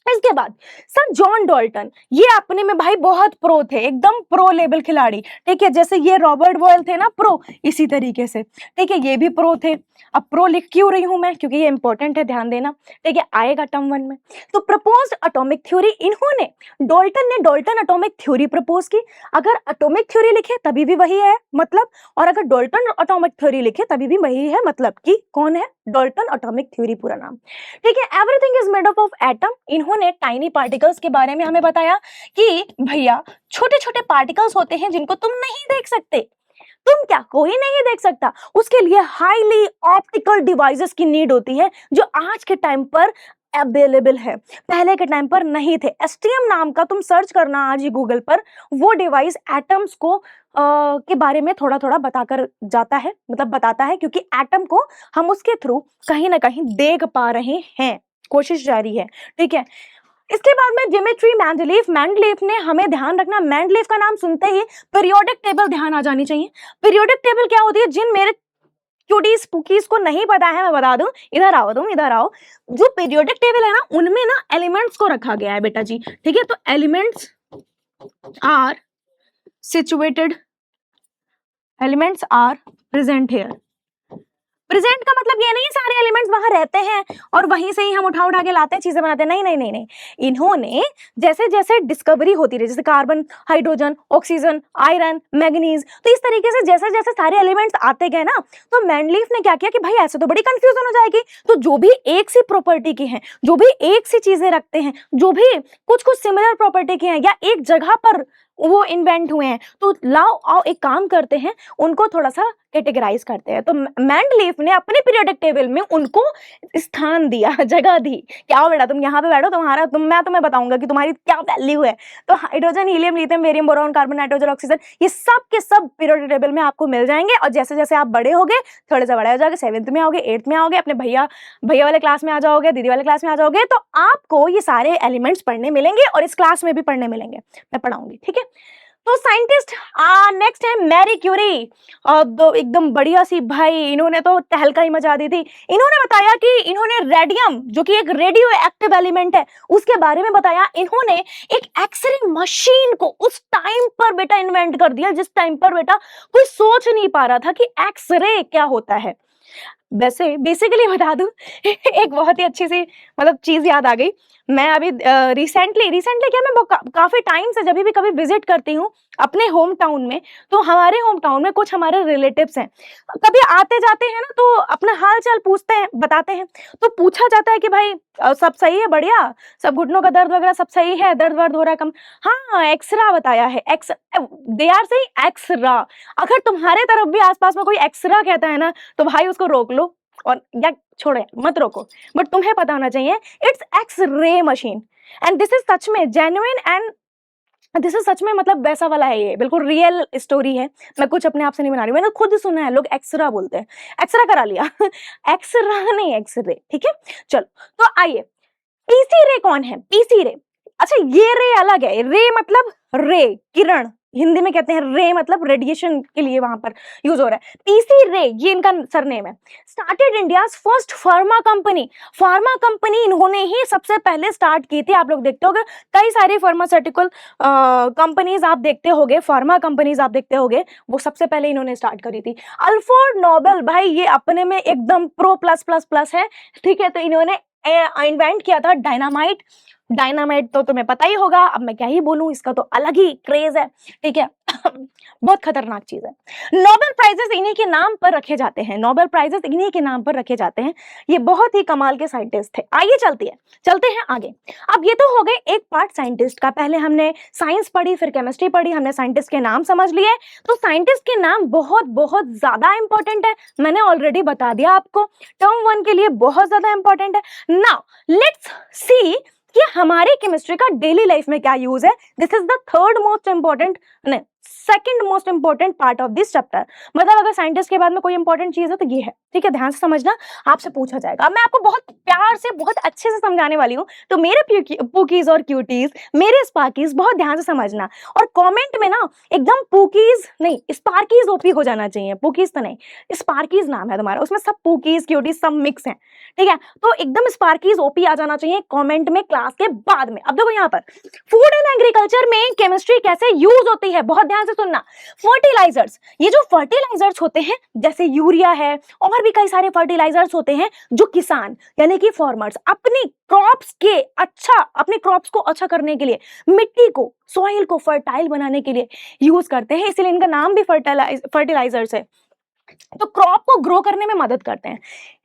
इसके बाद सर जॉन डाल्टन, ये अपने में भाई बहुत प्रो थे, एकदम प्रो लेवल खिलाड़ी, ठीक है? जैसे ये रॉबर्ट बॉयल थे ना प्रो, इसी तरीके से, ठीक है, ये भी प्रो थे। अब प्रो लिख क्यों रही हूं मैं? क्योंकि ये इंपॉर्टेंट है, ध्यान देना, ठीक है, आएगा टर्म 1 में। तो प्रपोज्ड एटॉमिक थ्योरी, इन्होंने डाल्टन एटॉमिक थ्योरी प्रपोज की। अगर एटॉमिक थ्योरी लिखे तभी भी वही है मतलब, और अगर डाल्टन एटॉमिक थ्योरी लिखे तभी भी वही है मतलब, कि कौन है? डाल्टन एटॉमिक थ्योरी पूरा नाम, ठीक है। Everything is made up of atom, इन्होंने टाइनी पार्टिकल्स के बारे में हमें बताया कि भैया छोटे छोटे पार्टिकल्स होते हैं जिनको तुम नहीं देख सकते, तुम क्या, कोई नहीं देख सकता, उसके लिए हाईली ऑप्टिकल डिवाइसेस की नीड होती है, जो आज के टाइम पर अवेलेबल है, पहले के टाइम पर नहीं थे। एसटीएम नाम का तुम सर्च करना आज ही गूगल पर, वो डिवाइस एटम्स को के बारे में थोड़ा थोड़ा बताकर जाता है, मतलब बताता है, क्योंकि एटम को हम उसके थ्रू कहीं ना कहीं देख पा रहे हैं, कोशिश जारी है, ठीक है। इसके बाद में ज्योमेट्री, मेंडलीफ ने, हमें ध्यान रखना, मेंडलीफ का नाम सुनते ही पीरियोडिक टेबल ध्यान आ जानी चाहिए। पीरियोडिक टेबल क्या होती है? जिन मेरे क्यूटीज पुकीज को नहीं पता है मैं बता दूं, इधर आओ तुम, इधर आओ। जो पीरियोडिक टेबल है ना, उनमें ना एलिमेंट्स को रखा गया है बेटा जी, ठीक है? तो elements are situated, elements are present here. Present का मतलब ये नहीं सारे एलिमेंट्स वहां रहते हैं और वहीं से ही हम उठा के लाते हैं, चीजें बनाते हैं, नहीं नहीं नहीं नहीं। इन्होंने जैसे जैसे डिस्कवरी होती रही, जैसे carbon, hydrogen, oxygen, iron, manganese, तो इस तरीके से जैसे जैसे सारे एलिमेंट्स आते गए ना, तो मेंडलीफ ने क्या किया कि भाई ऐसे तो बड़ी कंफ्यूजन हो जाएगी, तो जो भी एक सी प्रॉपर्टी की हैं, जो भी एक सी चीजें रखते हैं, जो भी कुछ कुछ सिमिलर प्रॉपर्टी की हैं या एक जगह पर वो इन्वेंट हुए हैं, तो लाओ आओ एक काम करते हैं, उनको थोड़ा सा कैटेगराइज करते हैं। तो मेंडलीफ ने अपने पीरियोडिक टेबल में उनको स्थान दिया, जगह दी कि आओ बेटा तुम यहाँ पे बैठो, मैं तुम्हें बताऊंगा कि तुम्हारी क्या वैल्यू है। तो hydrogen, helium, lithium, barium, boron, carbon, nitrogen, oxygen, ये सब के सब पीरियोडिक टेबल में आपको मिल जाएंगे। और जैसे जैसे आप बड़े होगे, थोड़े से बड़े हो जाओगे, 7th में आओगे, 8th में आओगे, अपने भैया वाले क्लास में आ जाओगे, दीदी वाले क्लास में आ जाओगे, तो आपको ये सारे एलिमेंट्स पढ़ने मिलेंगे और इस क्लास में भी पढ़ने मिलेंगे, मैं पढ़ाऊंगी, ठीक है। तो साइंटिस्ट नेक्स्ट है मैरी क्यूरी। तो एकदम बढ़िया सी भाई, इन्होंने तो तहलका ही मचा दी थी। इन्होंने बताया कि इन्होंने रेडियम जो कि एक रेडियो एक्टिव एलिमेंट है उसके बारे में बताया। इन्होंने एक एक्सरे मशीन को उस टाइम पर बेटा इन्वेंट कर दिया जिस टाइम पर बेटा कोई सोच नहीं पा रहा था कि एक्सरे क्या होता है। वैसे बेसिकली बता दूं एक बहुत ही अच्छी सी मतलब चीज याद आ गई। मैं अभी रिसेंटली क्या मैं काफी टाइम से जब भी कभी विजिट करती हूँ अपने होम टाउन में, तो हमारे होम टाउन में कुछ हमारे रिलेटिव्स हैं, कभी आते जाते हैं ना तो अपना हाल चाल पूछते हैं, बताते हैं। तो पूछा जाता है कि भाई सब सही है, बढ़िया, सब घुटनों का दर्द वगैरह सब सही है, दर्द वर्द हो रहा है कम? हाँ एक्सरा बताया है, एक्स दे आर से एक्सरा। अगर तुम्हारे तरफ भी आसपास में कोई एक्सरा कहता है ना तो भाई उसको रोक लो, और या छोड़े मत रोको, बट तुम्हें पता होना चाहिए it's X ray machine and this is सच में जेन्युइन एंड दिस इज सच में मतलब वैसा वाला है, ये बिल्कुल रियल स्टोरी है। मैं कुछ अपने आप से नहीं बना रही, मैंने खुद सुना है, लोग एक्सरा बोलते हैं, एक्सरा करा लिया एक्सरा नहीं एक्सरे, ठीक है। चलो तो आइए, पीसी रे कौन है? पीसी रे, अच्छा ये रे अलग है, रे मतलब रे किरण, हिंदी में कहते हैं रे मतलब रेडिएशन के लिए वहां पर यूज हो रहा है। पीसी रे ये इनका सरनेम है। Started India's first pharma company, pharma company इन्होंने ही सबसे पहले स्टार्ट की थी। आप लोग देखते होंगे कई सारी फार्मास्यूटिकल कंपनीज आप देखते होंगे, फार्मा कंपनीज आप देखते होंगे, वो सबसे पहले इन्होंने स्टार्ट करी थी। अल्फ्रेड नोबेल भाई ये अपने में एकदम प्रो प्लस प्लस प्लस है, ठीक है। तो इन्होंने इन्वेंट किया था डायनामाइट। डायनामाइट तो तुम्हें पता ही होगा, अब मैं क्या ही बोलूं, इसका तो अलग ही क्रेज है, ठीक है बहुत खतरनाक चीज है। नोबेल प्राइजेस इन्हीं के नाम पर रखे जाते हैं, नोबेल प्राइजेस इन्हीं के नाम पर रखे जाते हैं। ये बहुत ही कमाल के साइंटिस्ट थे। आइए चलते हैं आगे। अब ये तो हो गए एक पार्ट साइंटिस्ट का, पहले हमने साइंस पढ़ी, फिर केमिस्ट्री पढ़ी, हमने साइंटिस्ट के नाम समझ लिए। तो साइंटिस्ट के नाम बहुत बहुत ज्यादा इंपॉर्टेंट है, मैंने ऑलरेडी बता दिया आपको, टर्म 1 के लिए बहुत ज्यादा इंपॉर्टेंट है। नाउ लेट्स सी कि हमारी केमिस्ट्री का डेली लाइफ में क्या यूज है। This is the third most important, नहीं second most important part of this chapter. मतलब अगर साइंटिस्ट के बाद में कोई इंपॉर्टेंट चीज है तो ये है, ठीक है, ध्यान से समझना, आपसे पूछा जाएगा। मैं आपको बहुत प्यार से बहुत अच्छे से समझाने वाली हूँ, तो मेरे पुकीज और क्यूटीज, मेरे स्पार्कीज बहुत ध्यान से समझना, और कमेंट में ना एकदम पुकीज नहीं स्पार्कीज ओपी हो जाना चाहिए, पुकीज तो नहीं, स्पार्कीज नाम है तुम्हारा, उसमें सब पुकीज क्यूटीज सब मिक्स है, ठीक है। तो एकदम स्पार्कीज ओपी आ जाना चाहिए कमेंट में क्लास के बाद में। अब देखो यहाँ पर फूड एंड एग्रीकल्चर में केमिस्ट्री कैसे यूज होती है, बहुत ध्यान से सुनना। फर्टिलाइजर्स, ये जो फर्टिलाइजर्स होते हैं जैसे यूरिया है और भी कई सारे फर्टिलाइजर्स होते हैं जो किसान यानी कि फार्मर्स अपनी क्रॉप्स को अच्छा करने के लिए, मिट्टी को सॉइल को फर्टाइल बनाने के लिए यूज करते हैं, इसलिए इनका नाम भी फर्टिलाइजर्स है। तो क्रॉप को ग्रो करने में मदद करते हैं,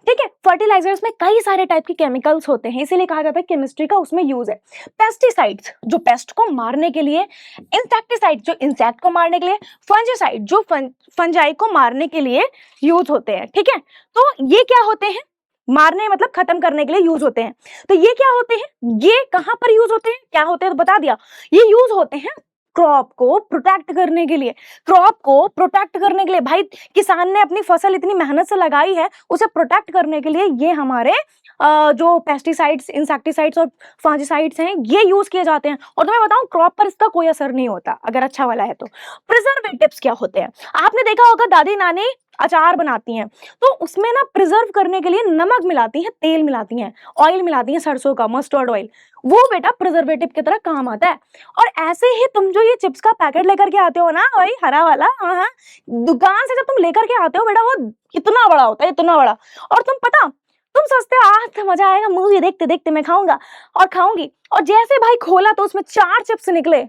ठीक है। फर्टिलाइजर्स में कई सारे टाइप के केमिकल्स होते हैं, इसीलिए कहा जाता है केमिस्ट्री का उसमें यूज है। पेस्टिसाइड्स जो पेस्ट को मारने के लिए, इंसेक्टिसाइड जो इंसेक्ट को मारने के लिए, फंजीसाइड जो फंजाई को मारने के लिए यूज होते हैं, ठीक है। तो ये क्या होते हैं, मारने मतलब खत्म करने के लिए यूज होते हैं। तो ये क्या होते हैं, ये कहां पर यूज होते हैं, क्या होते हैं तो बता दिया, ये यूज होते हैं क्रॉप को प्रोटेक्ट करने के लिए। क्रॉप को प्रोटेक्ट करने के लिए भाई किसान ने अपनी फसल इतनी मेहनत से लगाई है, उसे प्रोटेक्ट करने के लिए ये हमारे जो पेस्टिसाइड्स, इंसेक्टिसाइड्स और फंजीसाइड्स हैं ये यूज किए जाते हैं। और तुम्हें बताऊं क्रॉप पर इसका कोई असर नहीं होता अगर अच्छा वाला है तो। प्रिजर्वेटिव्स क्या होते हैं, आपने देखा होगा दादी नानी अचार बनाती हैं तो उसमें ना प्रिजर्व करने के लिए नमक मिलाती हैं, तेल मिलाती हैं, ऑयल मिलाती हैं, सरसों का मस्टर्ड ऑयल, वो बेटा प्रिजर्वेटिव की तरह काम आता है। और ऐसे ही तुम जो ये चिप्स का पैकेट लेकर के आते हो ना भाई हरा वाला, हाँ दुकान से जब तुम लेकर के आते हो बेटा वो इतना बड़ा होता है, इतना बड़ा, और तुम पता तुम सोचते हो आज तो मजा आएगा, मूवी देखते देखते मैं खाऊंगा और खाऊंगी, और जैसे भाई खोला तो उसमें 4 चिप्स निकले,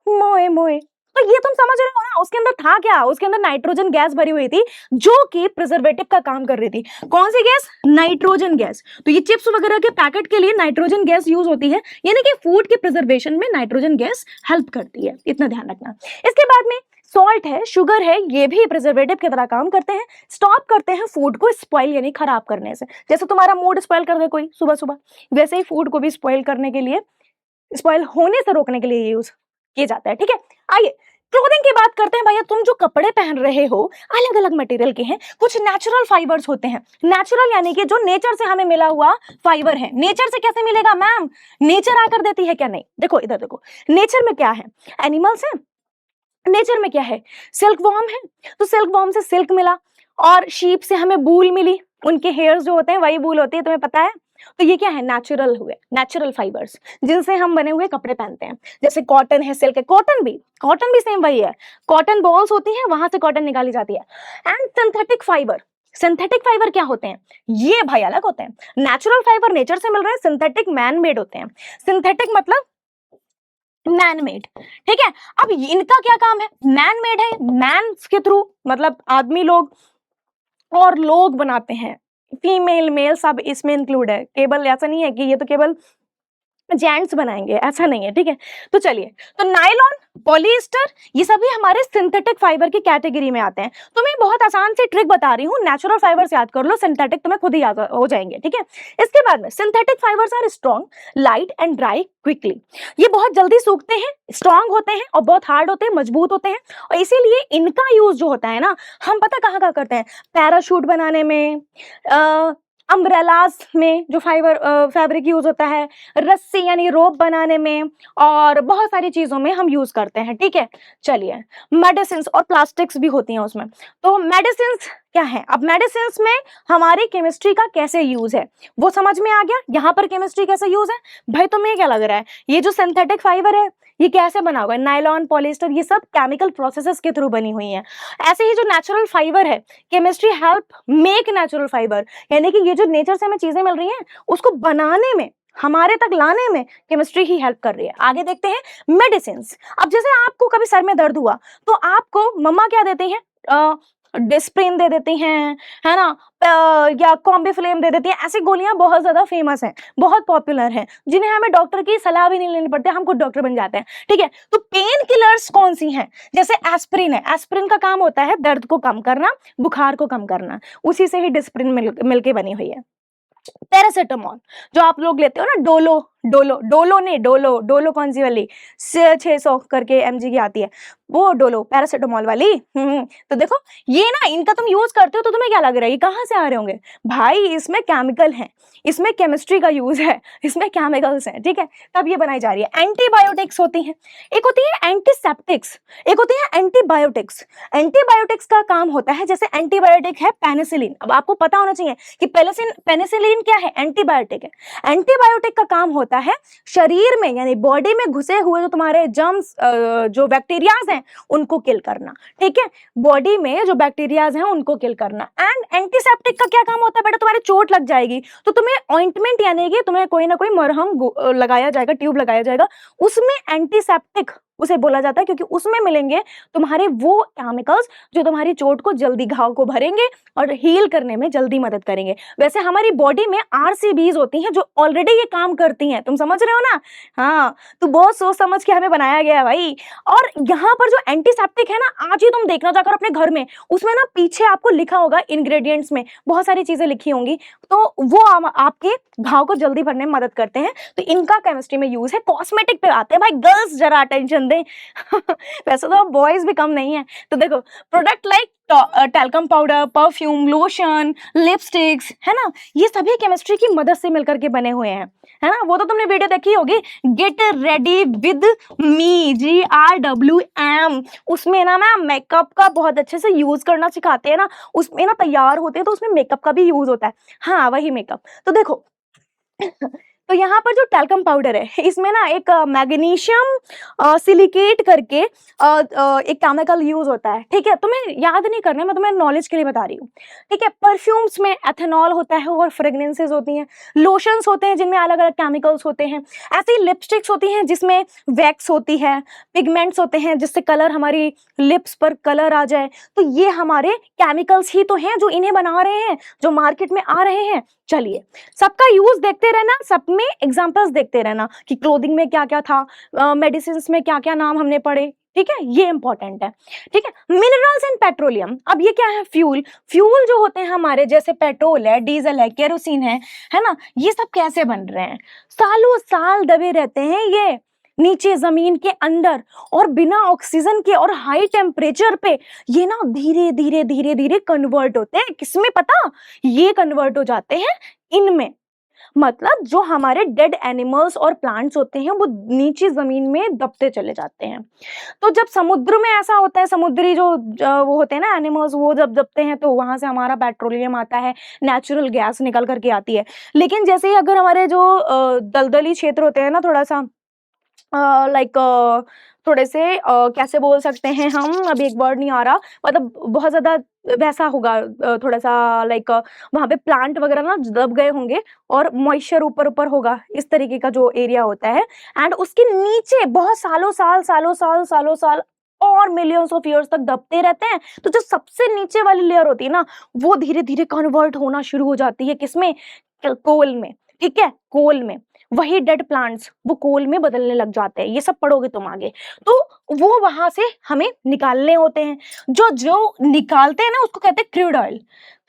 मोए मोए। तो ये तुम समझ रहे हो ना, उसके अंदर था क्या, उसके अंदर नाइट्रोजन गैस भरी हुई थी जो कि प्रिजर्वेटिव का काम कर रही थी। कौन सी गैस, नाइट्रोजन गैस। तो ये चिप्स वगैरह के पैकेट के लिए नाइट्रोजन गैस यूज होती है, यानी कि फूड के प्रिजर्वेशन में नाइट्रोजन गैस हेल्प करती है, इतना ध्यान रखना। इसके बाद में सॉल्ट है, शुगर है, ये भी प्रिजर्वेटिव की तरह काम करते हैं, स्टॉप करते हैं फूड को स्पॉइल यानी खराब करने से। जैसे तुम्हारा मूड स्पॉइल कर दे कोई सुबह सुबह, वैसे ही फूड को भी स्पॉइल करने के लिए, स्पॉइल होने से रोकने के लिए यूज किया जाता है, ठीक है। आइए क्लोथिंग की बात करते हैं। भैया तुम जो कपड़े पहन रहे हो अलग अलग मटेरियल के हैं, कुछ नेचुरल फाइबर्स होते हैं। नेचुरल यानी कि जो नेचर से हमें मिला हुआ फाइबर है। नेचर से कैसे मिलेगा मैम, नेचर आकर देती है क्या, नहीं। देखो इधर देखो, नेचर में क्या है, एनिमल्स हैं, नेचर में क्या है, सिल्क वॉर्म है, तो सिल्क वॉर्म से सिल्क मिला, और शीप से हमें वूल मिली, उनके हेयर्स जो होते हैं वही वूल होती है, तुम्हें पता है। तो ये क्या है, नेचुरल हुए, नेचुरल फाइबर्स जिनसे हम बने हुए कपड़े पहनते हैं। जैसे कॉटन है, सिल्क है, कॉटन भी सेम वही है, कॉटन बॉल्स होती हैं, वहां से कॉटन निकाली जाती है। एंड सिंथेटिक फाइबर क्या होते हैं, ये भाई अलग होते हैं। नेचुरल फाइबर नेचर से मिल रहे हैं, सिंथेटिक मैन मेड होते हैं। सिंथेटिक मतलब मैन मेड, ठीक है। अब इनका क्या काम है, मैन मेड है, मैन के थ्रू मतलब आदमी लोग और लोग बनाते हैं, फीमेल मेल सब इसमें इंक्लूड है, केवल ऐसा नहीं है कि ये तो केवल जेंट्स बनाएंगे, ऐसा नहीं है, ठीक है। तो चलिए, तो नायलॉन, पॉलिएस्टर, ये सभी हमारे सिंथेटिक फाइबर की कैटेगरी में आते हैं। तो मैं बहुत आसान सी ट्रिक बता रही हूँ, नेचुरल फाइबर्स याद कर लो, सिंथेटिक तुम्हें खुद ही याद हो जाएंगे, ठीक है। इसके बाद में synthetic fibres are strong, light and dry quickly. ये बहुत जल्दी सूखते हैं, स्ट्रॉन्ग होते हैं और बहुत हार्ड होते हैं, मजबूत होते हैं, और इसीलिए इनका यूज जो होता है ना, हम पता कहाँ कहाँ करते हैं, पैराशूट बनाने में, अम्ब्रेलास में जो फैब्रिक यूज होता है, रस्सी यानी रोप बनाने में, और बहुत सारी चीजों में हम यूज करते हैं, ठीक है। चलिए, मेडिसिन और प्लास्टिक्स भी होती हैं उसमें। तो मेडिसिन क्या है, अब मेडिसिन में हमारी केमिस्ट्री का कैसे यूज है वो समझ में आ गया। यहाँ पर केमिस्ट्री कैसे यूज है भाई, तुम्हें क्या लग रहा है, ये जो सिंथेटिक फाइबर है ये कैसे बना हुआ है, नायलॉन, पॉलिएस्टर, ये सब केमिकल प्रोसेसेस के थ्रू बनी हुई है। ऐसे ही जो नेचुरल फाइबर है, chemistry help make natural fibre, यानी कि ये जो नेचर से हमें चीजें मिल रही हैं उसको बनाने में, हमारे तक लाने में केमिस्ट्री ही हेल्प कर रही है। आगे देखते हैं मेडिसिन। अब जैसे आपको कभी सर में दर्द हुआ तो आपको मम्मा क्या देती हैं, डिस्प्रिन दे देती हैं, है ना, या कॉम्बिफ्लेम दे देती हैं। ऐसी गोलियां बहुत ज्यादा फेमस हैं, बहुत पॉपुलर हैं, जिन्हें हमें डॉक्टर की सलाह भी नहीं लेनी पड़ती, हम खुद डॉक्टर बन जाते हैं, ठीक है। तो पेन किलर्स कौन सी हैं, जैसे एस्प्रिन है, एस्प्रिन का काम होता है दर्द को कम करना, बुखार को कम करना, उसी से ही डिस्प्रिन मिलके बनी हुई है। पैरासिटामोल जो आप लोग लेते हो ना, डोलो कौन सी वाली, 600 करके mg की आती है, वो डोलो पैरासिटामोल वाली। तो देखो ये ना, इनका तुम यूज करते हो तो तुम्हें क्या लग रहा है, ये कहाँ से आ रहे होंगे भाई, इसमें केमिकल है, इसमें केमिस्ट्री का यूज है, इसमें केमिकल्स हैं, ठीक है, तब ये बनाई जा रही है। एंटीबायोटिक्स होती हैं, एक होती है एंटीसेप्टिक्स, एक होती है एंटीबायोटिक्स। एंटीबायोटिक्स का काम होता है, जैसे एंटीबायोटिक है पेनिसिलिन, अब आपको पता होना चाहिए कि पेनिसिलिन क्या है, एंटीबायोटिक है। एंटीबायोटिक का काम होता है शरीर में यानी बॉडी में घुसे हुए जो तुम्हारे जर्म्स, जो बैक्टीरियाज हैं उनको किल करना, ठीक है, बॉडी में जो बैक्टीरियाज हैं उनको किल करना। एंड एंटीसेप्टिक का क्या काम होता है बेटा, तुम्हारे चोट लग जाएगी तो तुम्हें ऑइंटमेंट यानी कि तुम्हें कोई ना कोई मरहम लगाया जाएगा, ट्यूब लगाया जाएगा, उसमें एंटीसेप्टिक उसे बोला जाता है, क्योंकि उसमें मिलेंगे तुम्हारे वो केमिकल्स जो तुम्हारी चोट को जल्दी, घाव को भरेंगे और हील करने में जल्दी मदद करेंगे। वैसे हमारी बॉडी में आरसीबीज होती हैं जो ऑलरेडी ये काम करती हैं, तुम समझ रहे हो ना। हाँ, तो बहुत सोच समझ के हमें बनाया गया है भाई। और यहाँ पर जो एंटीसेप्टिक है ना, आज ही तुम देखना जाकर अपने घर में, उसमें ना पीछे आपको लिखा होगा, इंग्रेडिएंट्स में बहुत सारी चीजें लिखी होंगी, तो वो आपके घाव को जल्दी भरने में मदद करते हैं। तो इनका केमिस्ट्री में यूज है। कॉस्मेटिक पे आते हैं भाई, गर्ल्स जरा अटेंशन दें। वैसे तो बॉयज भी कम नहीं है। तो देखो, product like talcum powder, perfume, lotion, lipsticks, है ना, ये सभी केमिस्ट्री की मदद से मिलकर के बने हुए हैं, है ना। वो तो तुमने वीडियो देखी होगी, get ready with me, GRWM, उसमें ना मैम मेकअप का बहुत अच्छे से यूज करना सिखाते हैं ना, उसमें ना तैयार होते हैं तो उसमें मेकअप का भी यूज होता है। हाँ, वही मेकअप। तो देखो तो यहाँ पर जो टैल्कम पाउडर है, इसमें ना एक मैग्नीशियम सिलिकेट करके एक केमिकल यूज होता है, ठीक है, तुम्हें याद नहीं करना, मैं तुम्हें नॉलेज के लिए बता रही हूँ, ठीक है। परफ्यूम्स में एथेनॉल होता है और फ्रेग्रेंसेस होती हैं, लोशंस होते हैं जिनमें अलग अलग केमिकल्स होते हैं, ऐसे ही लिपस्टिक्स होती हैं जिसमें वैक्स होती है, पिगमेंट्स होते हैं जिससे कलर, हमारी लिप्स पर कलर आ जाए। तो ये हमारे केमिकल्स ही तो हैं जो इन्हें बना रहे हैं, जो मार्केट में आ रहे हैं। चलिए, सबका यूज देखते रहना, सब में एग्जांपल्स देखते रहना कि क्लोथिंग में क्या क्या था, मेडिसिन में क्या क्या नाम हमने पढ़े, ठीक है, ये इंपॉर्टेंट है, ठीक है। मिनरल्स एंड पेट्रोलियम, अब ये क्या है, फ्यूल जो होते हैं हमारे, जैसे पेट्रोल है, डीजल है, केरोसिन है ना, ये सब कैसे बन रहे हैं, सालों साल दबे रहते हैं ये नीचे जमीन के अंदर, और बिना ऑक्सीजन के और हाई टेम्परेचर पे ये ना धीरे धीरे कन्वर्ट होते हैं, किसमें पता, ये कन्वर्ट हो जाते हैं इनमें, मतलब जो हमारे डेड एनिमल्स और प्लांट्स होते हैं वो नीचे जमीन में दबते चले जाते हैं। तो जब समुद्र में ऐसा होता है, समुद्री जो वो होते हैं ना एनिमल्स, वो जब दबते हैं तो वहां से हमारा पेट्रोलियम आता है, नेचुरल गैस निकल करके आती है। लेकिन जैसे ही अगर हमारे जो दलदली क्षेत्र होते हैं ना, थोड़ा सा लाइक थोड़े से कैसे बोल सकते हैं हम, अभी एक वर्ड नहीं आ रहा, मतलब बहुत ज्यादा वैसा होगा, थोड़ा सा लाइक वहां पे प्लांट वगैरह ना दब गए होंगे और मॉइस्चर ऊपर ऊपर होगा, इस तरीके का जो एरिया होता है। एंड उसके नीचे बहुत सालों साल और मिलियंस ऑफ ईयर्स तक दबते रहते हैं। तो जो सबसे नीचे वाली लेयर होती है ना, वो धीरे धीरे कन्वर्ट होना शुरू हो जाती है, किसमें? कोल में। ठीक है, कोल में। वही डेड प्लांट्स वो कोल में बदलने लग जाते हैं, ये सब पढ़ोगे तुम आगे। तो वो वहां से हमें निकालने होते हैं। जो जो निकालते हैं ना उसको कहते हैं क्रूड ऑयल।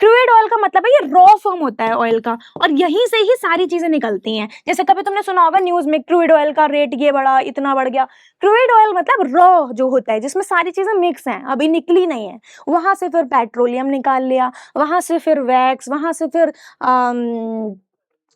क्रूड ऑयल का मतलब है ये रॉ फॉर्म होता है ऑयल का, और यहीं से ही सारी चीजें निकलती हैं। जैसे कभी तुमने सुना होगा न्यूज में, क्रूड ऑयल का रेट ये बढ़ा, इतना बढ़ गया। क्रूड ऑयल मतलब रॉ जो होता है, जिसमें सारी चीजें मिक्स हैं, अभी निकली नहीं है। वहां से फिर पेट्रोलियम निकाल लिया, वहां से फिर वैक्स, वहां से फिर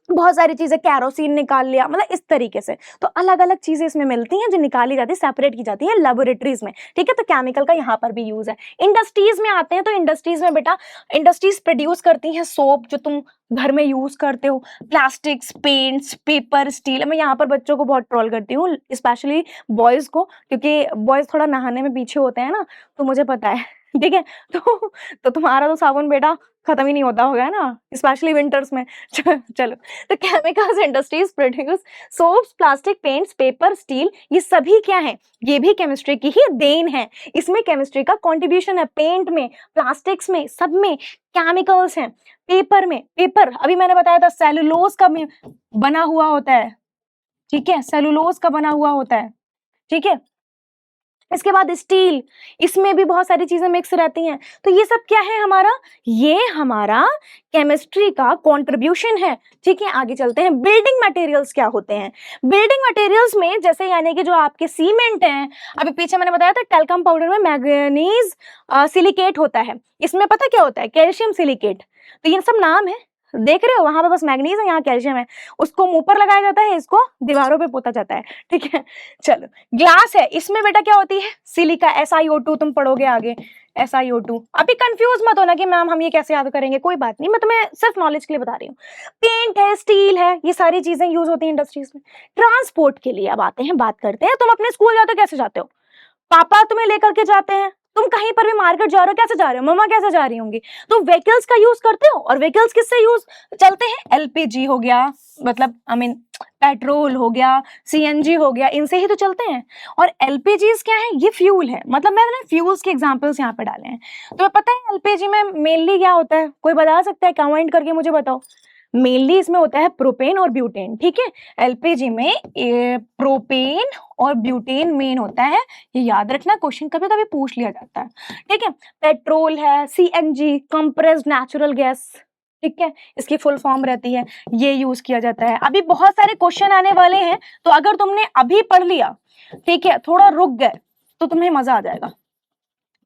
बहुत सारी चीजें, कैरोसिन निकाल लिया, मतलब इस तरीके से। तो अलग अलग चीजें इसमें मिलती हैं जो निकाली जाती है, सेपरेट की जाती है लेबोरेटरीज में। ठीक है, तो केमिकल का यहाँ पर भी यूज है। इंडस्ट्रीज में आते हैं तो इंडस्ट्रीज में बेटा, इंडस्ट्रीज प्रोड्यूस करती हैं सोप जो तुम घर में यूज करते हो, प्लास्टिक्स, पेंट्स, पेपर, स्टील। मैं यहाँ पर बच्चों को बहुत ट्रोल करती हूँ, स्पेशली बॉयज को, क्योंकि बॉयज थोड़ा नहाने में पीछे होते हैं ना, तो मुझे पता है। ठीक है, तो तुम्हारा तो साबुन बेटा खत्म ही नहीं होता होगा ना, स्पेशली विंटर्स में। चलो, तो chemicals industries produce soaps, plastic, paints, paper, steel, ये सभी क्या है? ये भी केमिस्ट्री की ही देन है। इसमें केमिस्ट्री का कंट्रीब्यूशन है। पेंट में, प्लास्टिक्स में, सब में केमिकल्स हैं। पेपर में, पेपर अभी मैंने बताया था सेलुलोज का बना हुआ होता है। ठीक है, सेलुलोज का बना हुआ होता है। ठीक है, इसके बाद स्टील, इसमें भी बहुत सारी चीजें मिक्स रहती हैं। तो ये सब क्या है हमारा? ये हमारा केमिस्ट्री का कंट्रीब्यूशन है। ठीक है, आगे चलते हैं। बिल्डिंग मटेरियल्स क्या होते हैं? बिल्डिंग मटेरियल्स में जैसे यानी कि जो आपके सीमेंट हैं, अभी पीछे मैंने बताया था टेल्कम पाउडर में मैग्नीज सिलिकेट होता है, इसमें पता क्या होता है? Calcium silicate. तो ये सब नाम है, देख रहे हो, वहां पे बस मैग्नीज है, यहाँ कैल्शियम है। उसको मुंह पर लगाया जाता है, इसको दीवारों पे पोता जाता है। ठीक है, चलो। ग्लास है, इसमें बेटा क्या होती है? सिलिका, SiO2 तुम पढ़ोगे आगे, SiO2। अभी कंफ्यूज मत होना कि मैम हम ये कैसे याद करेंगे, कोई बात नहीं, मैं तुम्हें सिर्फ नॉलेज के लिए बता रही हूँ। पेंट है, स्टील है, ये सारी चीजें यूज होती है इंडस्ट्रीज में। ट्रांसपोर्ट के लिए अब आते हैं, बात करते हैं। तुम अपने स्कूल जाते हो कैसे जाते हो? पापा तुम्हें लेकर के जाते हैं। तुम कहीं पर भी मार्केट जा रहे हो, कैसे जा रहे हो? मम्मा कैसे जा रही होंगी? तो व्हीकल्स का यूज करते हो। और व्हीकल्स किससे यूज चलते हैं? LPG हो गया, मतलब आई मीन पेट्रोल हो गया, CNG हो गया, इनसे ही तो चलते हैं। और LPGs क्या है? ये फ्यूल है, मतलब मैंने फ्यूल्स के एग्जांपल्स यहाँ पे डाले हैं। तो पता है LPG में मेनली क्या होता है? कोई बता सकता है? कमेंट करके मुझे बताओ। मेनली इसमें होता है प्रोपेन और ब्यूटेन। ठीक है, LPG में प्रोपेन और ब्यूटेन मेन होता है, ये याद रखना, क्वेश्चन कभी कभी पूछ लिया जाता है। ठीक है, पेट्रोल है, CNG, कंप्रेस्ड नेचुरल गैस। ठीक है, इसकी फुल फॉर्म रहती है, ये यूज किया जाता है। अभी बहुत सारे क्वेश्चन आने वाले हैं, तो अगर तुमने अभी पढ़ लिया, ठीक है, थोड़ा रुक गए, तो तुम्हें मजा आ जाएगा,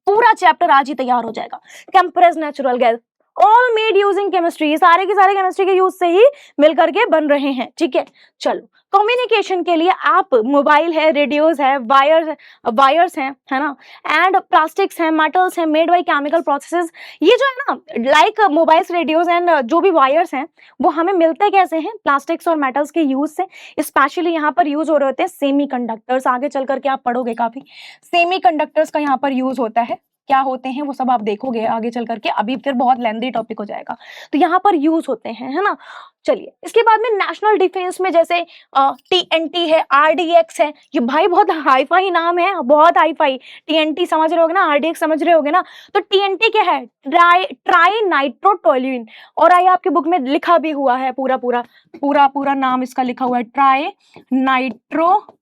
पूरा चैप्टर आज ही तैयार हो जाएगा। Compressed natural gas, all made using chemistry, सारे के सारे केमिस्ट्री के यूज से ही मिल करके बन रहे हैं। ठीक है, चलो। कम्युनिकेशन के लिए आप मोबाइल है, रेडियोज है, वायर्स हैं, है ना, एंड प्लास्टिक्स हैं, मेटल्स हैं, मेड बाय केमिकल प्रोसेसेस। ये जो है ना, लाइक मोबाइल्स, रेडियोज एंड जो भी वायर्स हैं, वो हमें मिलते कैसे हैं? प्लास्टिक्स और मेटल्स के यूज से। स्पेशली यहाँ पर यूज हो रहे होते हैं सेमी कंडक्टर्स। आगे चल करके आप पढ़ोगे काफी, सेमी कंडक्टर्स का यहाँ पर यूज होता है। क्या होते हैं वो सब आप देखोगे आगे चल करके, अभी फिर बहुत लेंथी टॉपिक हो जाएगा। तो यहाँ पर यूज होते हैं, है ना। चलिए, इसके बाद में नेशनल डिफेंस में जैसे TNT है, RDX है, ये भाई बहुत हाई फाई नाम है, बहुत हाई फाई। TNT समझ रहे होगे ना, RDX समझ रहे होगे ना। तो TNT क्या है? ट्राई नाइट्रोटोल्यूइन। और आइए, आपके बुक में लिखा भी हुआ है, पूरा पूरा पूरा पूरा नाम इसका लिखा हुआ है, ट्राई नाइट्रोटोल्यूइन।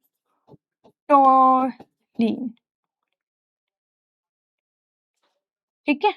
ठीक है,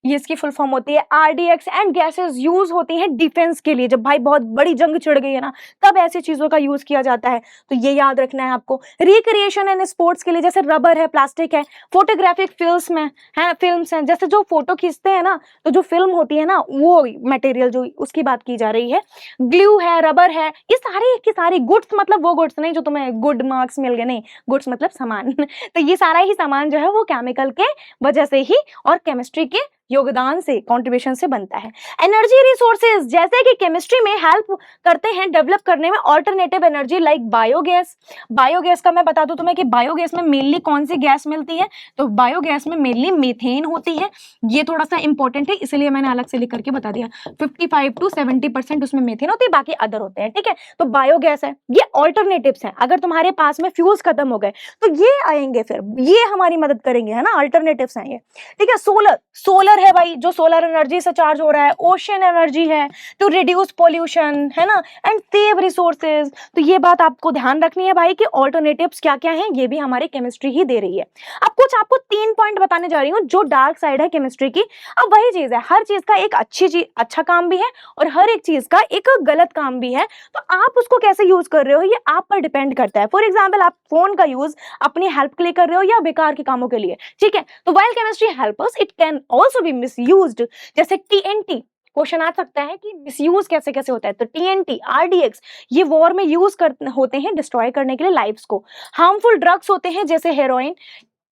ये इसकी फुल फॉर्म होती है RDX। एंड गैसेस यूज होती हैं डिफेंस के लिए, जब भाई बहुत बड़ी जंग छिड़ गई है ना, तब ऐसी चीजों का यूज किया जाता है, तो ये याद रखना है आपको। रिक्रिएशन एंड स्पोर्ट्स के लिए, जैसे रबर है, प्लास्टिक है। फोटोग्राफिक फिल्म्स में है, फिल्म्स हैं, जैसे जो फोटो खींचते हैं ना, तो जो फिल्म होती है ना, वो मटेरियल जो उसकी बात की जा रही है। ग्लू है, रबर है, ये सारी की सारी गुड्स, मतलब वो गुड्स नहीं जो तुम्हें गुड मार्क्स मिल गए, नहीं, गुड्स मतलब सामान तो ये सारा ही सामान जो है वो केमिकल के वजह से ही और केमिस्ट्री के योगदान से, कंट्रीब्यूशन से बनता है। एनर्जी रिसोर्सेज, जैसे कि केमिस्ट्री में हेल्प करते हैं डेवलप करने में alternative energy like biogas. Biogas का मैं बता दूं तुम्हें कि बायोगैस में मेनली कौन सी गैस मिलती है, तो बायोगैस में मेनली मीथेन होती है। ये थोड़ा सा इंपॉर्टेंट है, इसलिए मैंने अलग से लिख करके बता दिया। 55 to 70% उसमें मीथेन होती है, बाकी अदर होते हैं, ठीक है। तो बायोगैस है, ये ऑल्टरनेटिव्स हैं। अगर तुम्हारे पास में फ्यूल्स खत्म हो गए तो ये आएंगे, फिर ये हमारी मदद करेंगे, है ना, अल्टरनेटिव्स हैं ये, ठीक है। सोलर, सोलर है भाई, जो सोलर एनर्जी से चार्ज हो रहा है। ओशन एनर्जी है टू रिड्यूस पॉल्यूशन, है ना, एंड सेव रिसोर्सेज। तो ये बात आपको ध्यान रखनी है भाई कि ऑल्टरनेटिव्स क्या क्या हैं, ये भी हमारी केमिस्ट्री ही दे रही है। अब कुछ आपको 3 पॉइंट बताने जा रही हूँ जो डार्क साइड है केमिस्ट्री की। अब वही चीज है, हर चीज का एक अच्छी चीज, अच्छा काम भी है और हर एक चीज का एक गलत काम भी है, तो आप उसको कैसे यूज कर रहे हो ये आप पर डिपेंड करता है। फॉर एग्जाम्पल, आप फोन का यूज अपनी हेल्प के लिए कर रहे हो या बेकार के कामों के लिए, ठीक है। तो while chemistry help us, it can also be misused. जैसे TNT, क्वेश्चन आ सकता है कि मिसयूज कैसे कैसे होता है, तो TNT, RDX ये वॉर में यूज होते हैं डिस्ट्रॉय करने के लिए लाइव्स को। हार्मफुल ड्रग्स होते हैं जैसे heroin,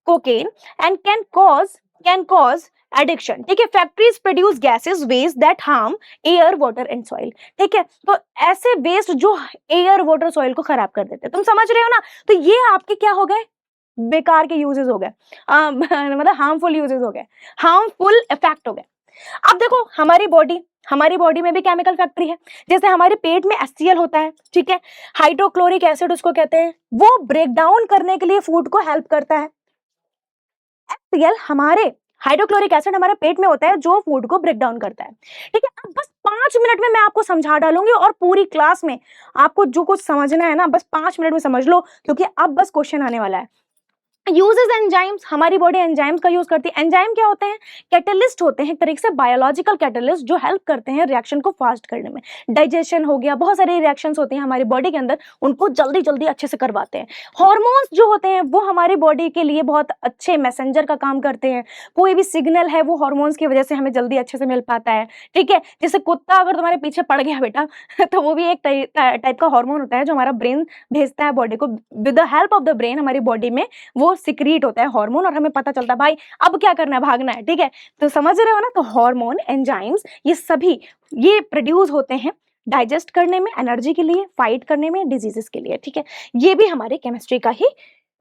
cocaine, and can cause addiction, ठीक है। Factories produce gases waste that harm air, water and soil, ठीक है। तो ऐसे वेस्ट जो एयर, वाटर, सॉइल को खराब कर देते हैं, तुम समझ रहे हो ना। तो ये आपके क्या हो गए, बेकार के यूजेस हो गए, मतलब हार्मफुल यूजेस हो गए, हार्मफुल इफेक्ट हो गए। अब देखो हमारी बॉडी में भी केमिकल फैक्ट्री है। जैसे हमारे पेट में HCl होता है, ठीक है, हाइड्रोक्लोरिक एसिड उसको कहते हैं, वो ब्रेक डाउन करने के लिए फूड को हेल्प करता है। HCl हमारे, हाइड्रोक्लोरिक एसिड हमारे पेट में होता है जो फूड को ब्रेक डाउन करता है, ठीक है। अब बस 5 मिनट में मैं आपको समझा डालूंगी और पूरी क्लास में आपको जो कुछ समझना है ना, बस 5 मिनट में समझ लो, क्योंकि अब बस क्वेश्चन आने वाला है। यूजेस एंजाइम्स, हमारी बॉडी एंजाइम्स का यूज करती है। एंजाइम क्या होते हैं, कैटलिस्ट होते हैं, एक तरीके से बायोलॉजिकल कैटलिस्ट जो हेल्प करते हैं रिएक्शन को फास्ट करने में। डाइजेशन हो गया, बहुत सारे रिएक्शंस होते हैं हमारी बॉडी के अंदर, उनको जल्दी जल्दी अच्छे से करवाते हैं। हार्मोन्स जो होते हैं वो हमारी बॉडी के लिए बहुत अच्छे मैसेंजर का काम करते हैं। कोई भी सिग्नल है वो हार्मोन्स की वजह से हमें जल्दी अच्छे से मिल पाता है, ठीक है। जैसे कुत्ता अगर तुम्हारे पीछे पड़ गया बेटा तो वो भी एक टाइप का हार्मोन होता है जो हमारा ब्रेन भेजता है बॉडी को, with the help of the brain हमारी बॉडी में वो सिक्रीट होता है हार्मोन, और हमें पता चलता है भाई अब क्या करना है, भागना है, ठीक है। तो समझ रहे हो ना। तो हार्मोन, एंजाइम्स, ये सभी ये प्रोड्यूस होते हैं डाइजेस्ट करने में, एनर्जी के लिए, फाइट करने में, डिजीजेस के लिए, ठीक है। ये भी हमारे केमिस्ट्री का ही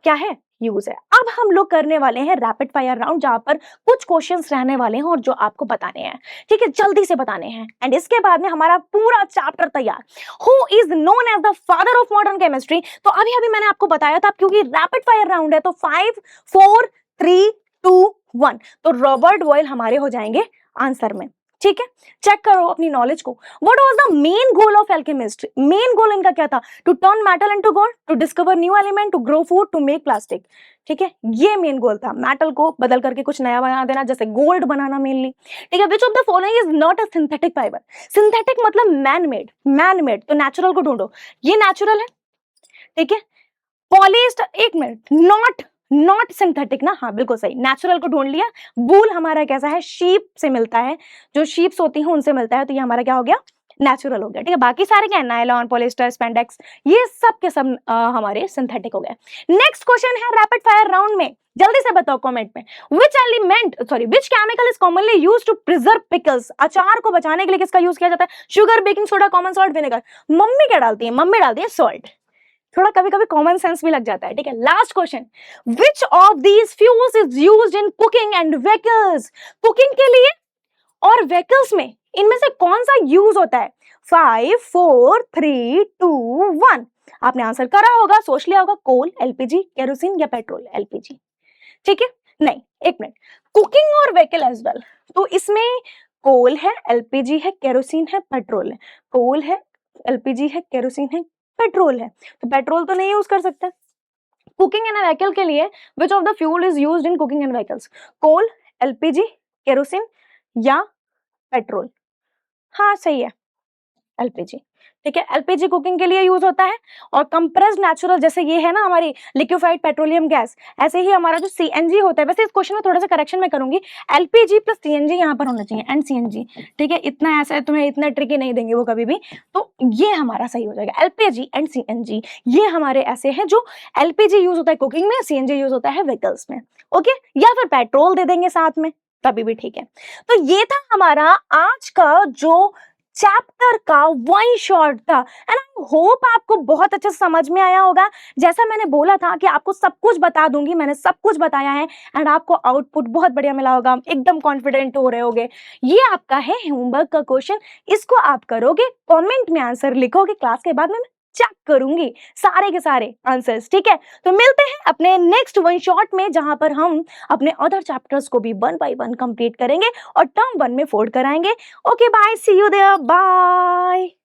क्या है, यूज है। अब हम लोग करने वाले हैं रैपिड फायर राउंड, जहां पर कुछ क्वेश्चंस रहने वाले हैं और जो आपको बताने हैं, ठीक है, जल्दी से बताने हैं। एंड इसके बाद में हमारा पूरा चैप्टर तैयार। Who is known as the father of modern chemistry, तो अभी अभी मैंने आपको बताया था, क्योंकि रैपिड फायर राउंड है तो 5 4 3 2 1, तो रॉबर्ट बॉयल हमारे हो जाएंगे आंसर में, ठीक है। चेक करो अपनी नॉलेज को। What was the main goal of alchemist, main goal इनका क्या था, to turn metal into gold, to discover new element, to grow food, to make plastic, ठीक है। ये मेन गोल था, मेटल को बदल करके कुछ नया बना देना, जैसे गोल्ड बनाना मेनली, ठीक है। विच of the following is not a synthetic fibre, synthetic मतलब मैन मेड, तो नेचुरल को ढूंढो, ये नेचुरल है, ठीक है। पॉलिएस्टर, एक मिनट, नॉट सिंथेटिक ना, हाँ बिल्कुल सही, नेचुरल को ढूंढ लिया। वूल हमारा कैसा है, शीप से मिलता है, जो शीप्स होती हैं उनसे मिलता है, तो ये हमारा क्या हो गया, नेचुरल हो गया, ठीक है। बाकी सारे क्या है, नायलॉन, पॉलिएस्टर, स्पैंडेक्स, ये सब के सब हमारे सिंथेटिक हो गए। नेक्स्ट क्वेश्चन है रैपिड फायर राउंड में, जल्दी से बताओ कमेंट में, which chemical is commonly used to preserve pickles, अचार को बचाने के लिए किसका यूज किया जाता है, sugar, baking soda, common salt, vinegar. Mummy क्या डालती है, मम्मी डालती है सॉल्ट, थोड़ा कभी कभी कॉमन सेंस भी लग जाता है, ठीक है। Last question, which of these fuels is used in cooking and vehicles, cooking के लिए और व्हीकल्स में इनमें से कौन सा यूज होता है। 5 4 3 2 1, आपने आंसर करा होगा, सोच लिया होगा, कोल, LPG, केरोसिन या पेट्रोल, LPG, ठीक है। नहीं, एक मिनट, कुकिंग और व्हीकल एज वेल, तो इसमें कोल है, LPG है, केरोसिन है, पेट्रोल है, कोल है, LPG है, केरोसिन है, पेट्रोल है, तो पेट्रोल तो नहीं यूज कर सकते। कुकिंग एंड व्हीकल के लिए which of the fuel is used in cooking and vehicles, coal, LPG, kerosene या पेट्रोल? हाँ सही है, एलपीजी। ठीक है, एलपीजी कुकिंग के लिए यूज होता है। और कंप्रेस्ड नेचुरल, जैसे ये है ना हमारी लिक्विफाइड पेट्रोलियम गैस, ऐसे ही हमारा जो सीएनजी होता है, वैसे इस क्वेश्चन में थोड़ा सा करेक्शन मैं करूंगी, एलपीजी प्लस सीएनजी यहाँ पर होना चाहिए, एंड सीएनजी। ठीक है, इतना ऐसा है, तुम्हें इतना ट्रिकी नहीं देंगे वो कभी भी, तो ये हमारा सही हो जाएगा, एलपीजी एंड सीएनजी। ये हमारे ऐसे हैं जो एलपीजी यूज होता है कुकिंग में, सीएनजी यूज होता है व्हीकल्स में। ओके, या फिर पेट्रोल दे देंगे साथ में, तभी भी ठीक है। तो ये था हमारा आज का जो चैप्टर का वन शॉट था, एंड आई होप आपको बहुत अच्छे से समझ में आया होगा। जैसा मैंने बोला था कि आपको सब कुछ बता दूंगी, मैंने सब कुछ बताया है, एंड आपको आउटपुट बहुत बढ़िया मिला होगा, एकदम कॉन्फिडेंट हो रहे होगे। ये आपका है होमवर्क का क्वेश्चन, इसको आप करोगे, कमेंट में आंसर लिखोगे, क्लास के बाद में मैं चेक करूंगी सारे के सारे आंसर्स। ठीक है, तो मिलते हैं अपने नेक्स्ट वन शॉट में, जहां पर हम अपने अदर चैप्टर्स को भी वन बाय वन कंप्लीट करेंगे और टर्म वन में फोल्ड कराएंगे। Okay bye, see you there, bye.